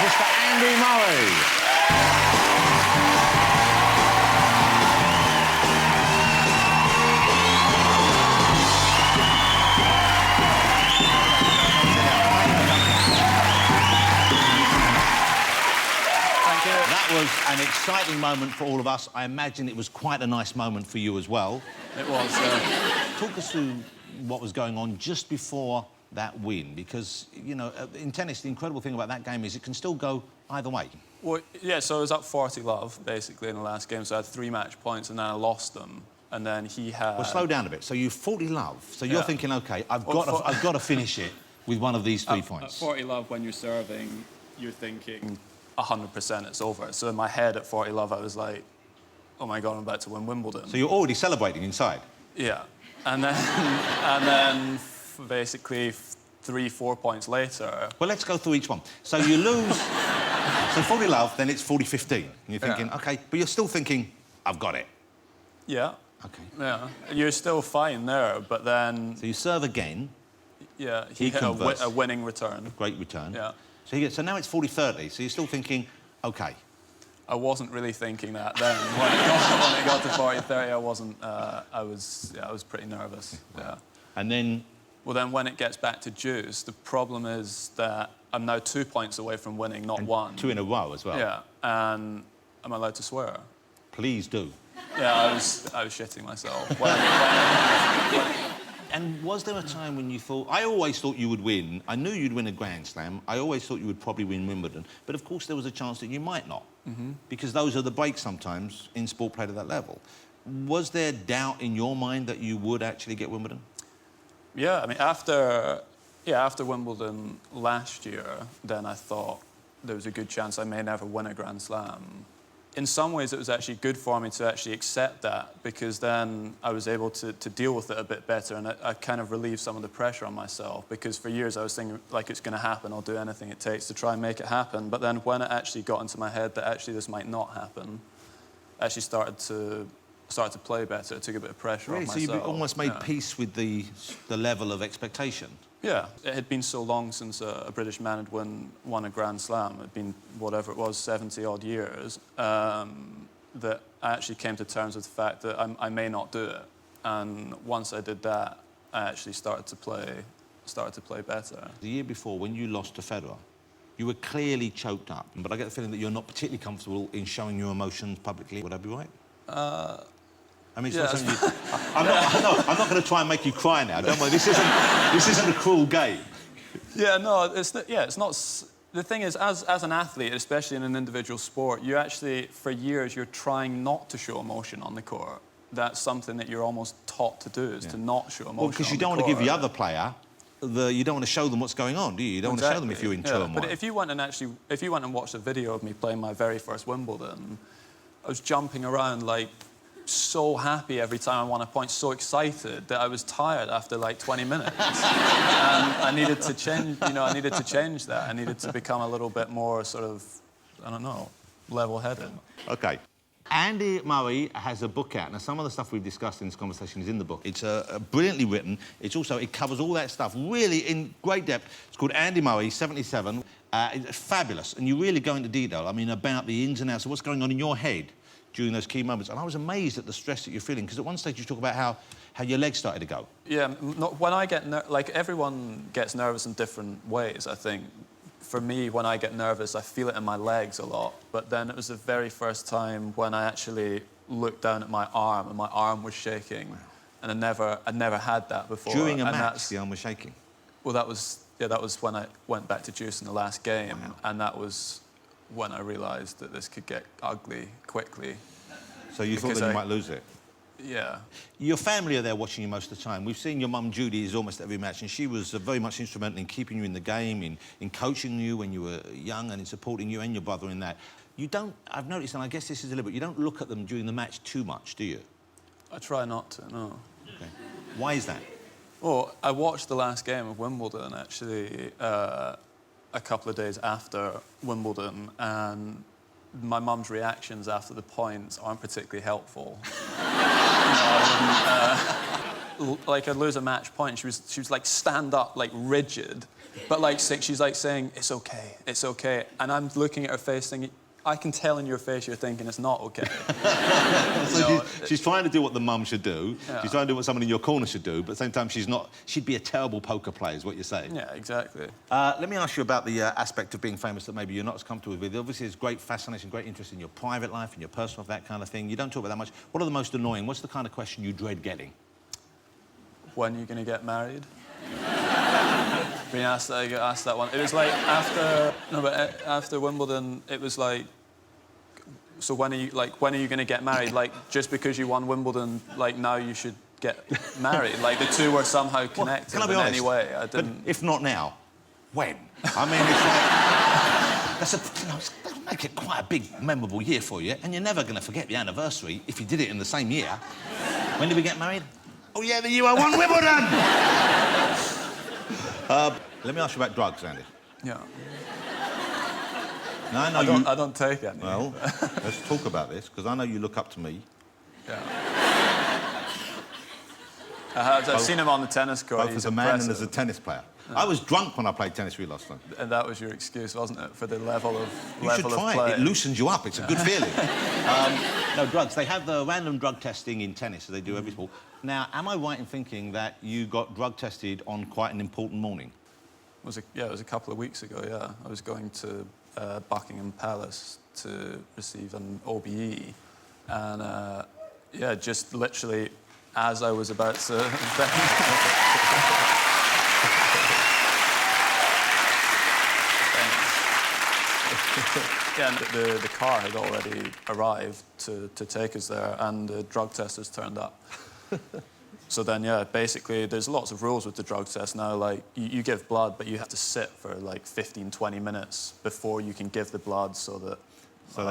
Mr. Andy Murray. That was an exciting moment for all of us. I imagine it was quite a nice moment for you as well. It was. Talk us through what was going on just before that win, because, you know, in tennis, the incredible thing about that game is it can still go either way. Well, yeah, so I was up 40-love, basically, in the last game, so I had 3 match points, and then I lost them, and then he had... Well, slow down a bit. So you 40-love, so you're thinking, OK, I've got to finish it with one of these 3 points. At 40-love, when you're serving, you're thinking 100% it's over. So in my head at 40-love, I was like, oh, my God, I'm about to win Wimbledon. So you're already celebrating inside? Yeah. And then basically 3-4 points later... Well, let's go through each one. So you lose... So 40-love, then it's 40-15. And you're thinking, OK, but you're still thinking, I've got it. Yeah. OK. Yeah. You're still fine there, but then... So you serve again. Yeah, he hit a winning return. A great return. Yeah. So now it's 40-30, so you're still thinking, OK. I wasn't really thinking that then. When it got to 40-30, I wasn't... I was pretty nervous, yeah. And then... Well, then when it gets back to deuce, the problem is that I'm now 2 points away from winning, not 1. 2 in a row as well. Yeah, and I'm allowed to swear. Please do. Yeah, I was shitting myself. And was there a time when you thought... I always thought you would win. I knew you'd win a Grand Slam. I always thought you would probably win Wimbledon. But, of course, there was a chance that you might not. Because those are the breaks sometimes in sport played at that level. Was there doubt in your mind that you would actually get Wimbledon? Yeah, I mean, after Wimbledon last year, then I thought there was a good chance I may never win a Grand Slam. In some ways, it was actually good for me to actually accept that, because then I was able to deal with it a bit better, and I kind of relieved some of the pressure on myself, because for years I was thinking, like, it's going to happen, I'll do anything it takes to try and make it happen. But then when it actually got into my head that actually this might not happen, I actually started to play better. It took a bit of pressure off myself. So you almost made peace with the level of expectation? Yeah. It had been so long since a British man had won a Grand Slam. It had been, whatever it was, 70-odd years, that I actually came to terms with the fact that I may not do it. And once I did that, I actually started to play better. The year before, when you lost to Federer, you were clearly choked up, but I get the feeling that you're not particularly comfortable in showing your emotions publicly. Would I be right? I mean, it's not I'm not going to try and make you cry now. Don't worry. This isn't a cruel game. Yeah, no, it's not. Yeah, it's not. The thing is, as an athlete, especially in an individual sport, you actually, for years, you're trying not to show emotion on the court. That's something that you're almost taught to do, is to not show emotion. Well, because you don't want to give the other player you don't want to show them what's going on, do you? You don't want to show them if you're in turmoil. But if you went and watched a video of me playing my very first Wimbledon, I was jumping around like so happy every time I won a point, so excited that I was tired after like 20 minutes. And I needed to change, I needed to change that. I needed to become a little bit more sort of, I don't know, level-headed. OK. Andy Murray has a book out. Now, some of the stuff we've discussed in this conversation is in the book. It's brilliantly written. It covers all that stuff really in great depth. It's called Andy Murray, 77. It's fabulous. And you really go into detail, I mean, about the ins and outs of what's going on in your head during those key moments. And I was amazed at the stress that you're feeling, because at one stage you talk about how your legs started to go. Yeah, when I get like, everyone gets nervous in different ways, I think. For me, when I get nervous, I feel it in my legs a lot. But then it was the very first time when I actually looked down at my arm, and my arm was shaking. Wow. And I'd never had that before. During a match, the arm was shaking? Well, that was when I went back to deuce in the last game. Wow. And that was when I realised that this could get ugly quickly. So you thought that you might lose it? Yeah. Your family are there watching you most of the time. We've seen your mum, Judy, is almost every match, and she was very much instrumental in keeping you in the game, in coaching you when you were young, and in supporting you and your brother in that. You don't... I've noticed, and I guess this is a little bit... You don't look at them during the match too much, do you? I try not to, no. Okay. Why is that? Well, I watched the last game of Wimbledon, actually, a couple of days after Wimbledon, and my mum's reactions after the points aren't particularly helpful. Like, I'd lose a match point, she was like stand up, like rigid, But like, she's like saying, it's okay. And I'm looking at her face thinking, I can tell in your face you're thinking it's not okay. So she's trying to do what the mum should do. Yeah. She's trying to do what someone in your corner should do, but at the same time, she'd be a terrible poker player, is what you're saying. Yeah, exactly. Let me ask you about the aspect of being famous that maybe you're not as comfortable with. Obviously, there's great fascination, great interest in your private life, in your personal life, that kind of thing. You don't talk about that much. What are the most annoying? What's the kind of question you dread getting? When are you going to get married? Being asked that one. It was like after Wimbledon, it was like, so when are you going to get married? Like, just because you won Wimbledon, like, now you should get married. Like, the two were somehow connected in any way. I didn't... But if not now, when? I mean, it's like... that'll make it quite a big, memorable year for you, and you're never going to forget the anniversary if you did it in the same year. When did we get married? Oh, yeah, the year I won Wimbledon! Let me ask you about drugs, Andy. Yeah. Now, I don't take any. Well, let's talk about this, because I know you look up to me. Yeah. I've seen him on the tennis court. Both as a man and as a tennis player. I was drunk when I played tennis with you last time. And that was your excuse, wasn't it, for the level of You should try play? it. It loosens you up. It's a good feeling. No, drugs. They have the random drug testing in tennis, as they do every sport. Now, am I right in thinking that you got drug tested on quite an important morning? It was a couple of weeks ago, yeah. I was going to Buckingham Palace to receive an OBE. And, yeah, just literally as I was about to... Yeah, and the car had already arrived to take us there, and the drug testers turned up. So then, yeah, basically, there's lots of rules with the drug test now. Like, you give blood, but you have to sit for, like, 15, 20 minutes before you can give the blood so that,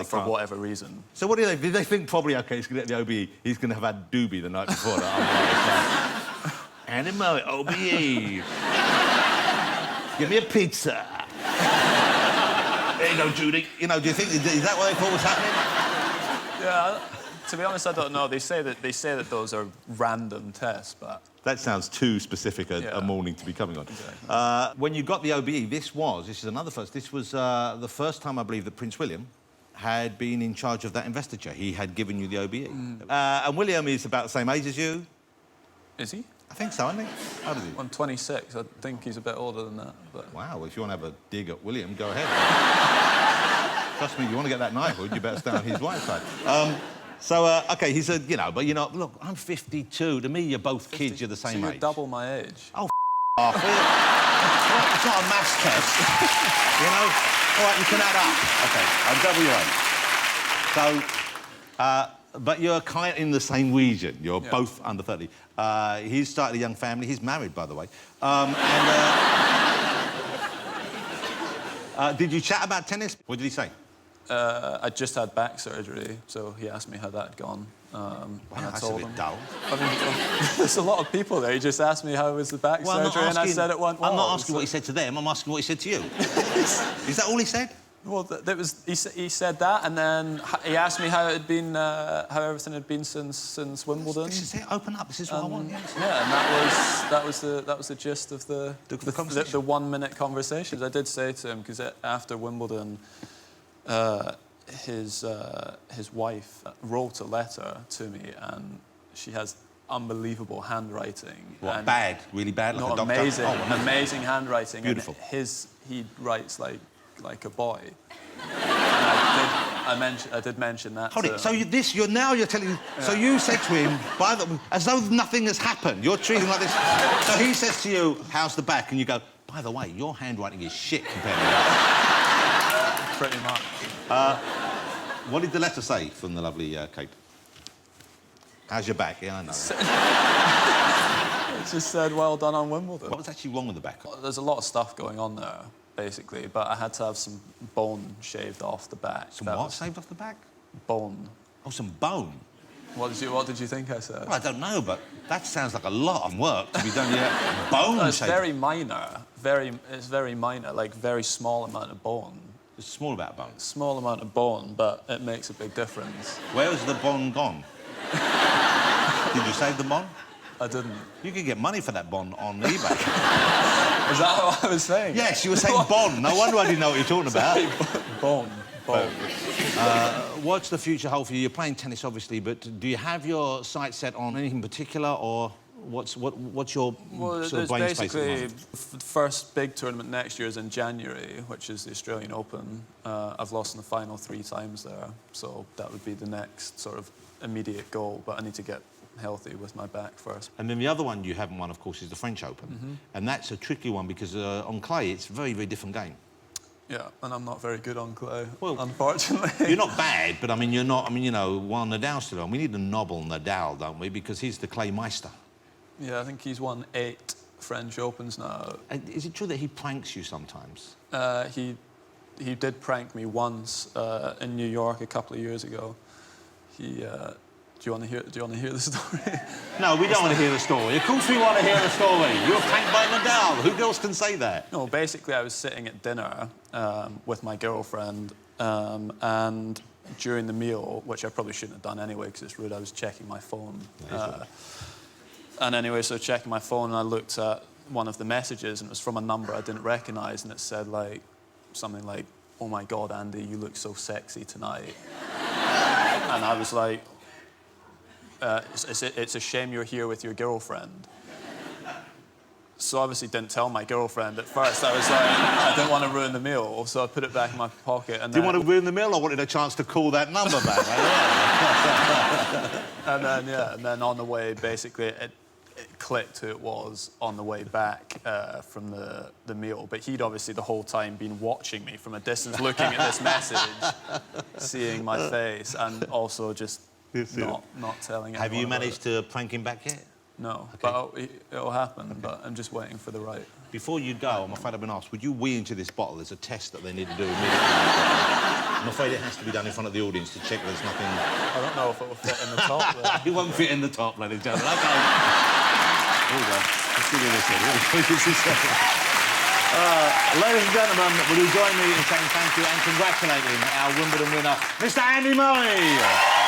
for whatever reason. So what do they think probably, OK, he's going to get the OBE, he's going to have had doobie the night before. Andy Murray, OBE. Give me a pizza. There you go, Judy. You know, do you think, is that what they thought was happening? Yeah. To be honest, I don't know. They say that those are random tests, but... That sounds too specific a morning to be coming on. Exactly. When you got the OBE, this is another first. This was the first time, I believe, that Prince William had been in charge of that investiture. He had given you the OBE. And William is about the same age as you. Is he? I think so, isn't he? How old is he? I'm 26. I think he's a bit older than that. But... Wow, well, if you want to have a dig at William, go ahead. Trust me, you want to get that knighthood, you better stay on his right side. OK, he said, you know, but you know, look, I'm 52. To me, you're both kids, you're the same so age. you're double my age. Oh, off. It's not a maths test, you know? All right, you can add up. OK, I'll double you in. So, but you're kind of in the same region. You're both under 30. He's started a young family. He's married, by the way. Did you chat about tennis? What did he say? I just had back surgery, so he asked me how that had gone. Wow, and I that's told a bit him. dull. I mean, there's a lot of people there. He just asked me how was the back surgery, and I said it went well. I'm not asking what he said to them. I'm asking what he said to you. Is that all he said? Well, he said that, and then he asked me how it had been, how everything had been since Wimbledon. This is it. Open up. This is what I want. Yes. Yeah, and that was the gist of the 1 minute conversations. I did say to him, because after Wimbledon, his wife wrote a letter to me, and she has unbelievable handwriting. What, and bad? Really bad? Like no, a doctor? amazing, Oh, amazing handwriting. Beautiful. And he writes like a boy. I did mention that. Hold it. So you're telling. Yeah. So you said to him, as though nothing has happened. You're treating like this. So he says to you, "How's the back?" And you go, "By the way, your handwriting is shit compared to that." Pretty much. What did the letter say from the lovely Kate? How's your back? Yeah, I know. It just said, "Well done on Wimbledon." What was actually wrong with the back? There's a lot of stuff going on there, basically, but I had to have some bone shaved off the back. Some what shaved off the back? Bone. Oh, some bone. What did you think I said? Well, I don't know, but that sounds like a lot of work to be done. Yeah, bone. No, it's very minor. It's very minor, like very small amount of bone. It's a small amount of bone. Small amount of bone, but it makes a big difference. Where has the bone gone? Did you save the bone? I didn't. You could get money for that bond on eBay. Is that what I was saying? Yes, you were saying bond. No wonder I didn't know what you're talking about. Bond. What's the future hold for you? You're playing tennis, obviously, but do you have your sights set on anything in particular, or what's your sort of brain space at the moment? The first big tournament next year is in January, which is the Australian Open. I've lost in the final 3 times there, so that would be the next sort of immediate goal, but I need to get healthy with my back first. And then the other one you haven't won, of course, is the French Open. And that's a tricky one because on clay, it's a very, very different game. Yeah, and I'm not very good on clay, well, unfortunately. You're not bad, but I mean, you're not. I mean, you know, while Nadal's still on, we need a novel Nadal, don't we? Because he's the clay meister. Yeah, I think he's won 8 French Opens now. And is it true that he pranks you sometimes? He did prank me once in New York a couple of years ago. Do you want to hear the story? No, we don't want to hear the story. Of course we want to hear the story. You're pranked by Nadal. Who else can say that? No, basically I was sitting at dinner with my girlfriend and during the meal, which I probably shouldn't have done anyway because it's rude, I was checking my phone. And anyway, so checking my phone and I looked at one of the messages and it was from a number I didn't recognise and it said like something like, "Oh my God, Andy, you look so sexy tonight." And I was like, it's a shame you're here with your girlfriend. So I obviously didn't tell my girlfriend at first. I was like, I didn't want to ruin the meal, so I put it back in my pocket. And do you want to ruin the meal? I wanted a chance to call that number back. and then on the way, basically, it clicked who it was on the way back from the meal. But he'd obviously the whole time been watching me from a distance, looking at this message, seeing my face, and also just not telling anyone. Have you managed to prank him back yet? No, okay. but it'll happen, but I'm just waiting for the right. Before you go, I'm afraid I've been asked, would you wee into this bottle? There's a test that they need to do immediately. I'm afraid it has to be done in front of the audience to check there's nothing... I don't know if it will fit in the top there. It won't fit in the top, ladies and gentlemen. Okay. Here we go. Let's see this in. Ladies and gentlemen, will you join me in saying thank you and congratulating our Wimbledon winner, Mr. Andy Murray?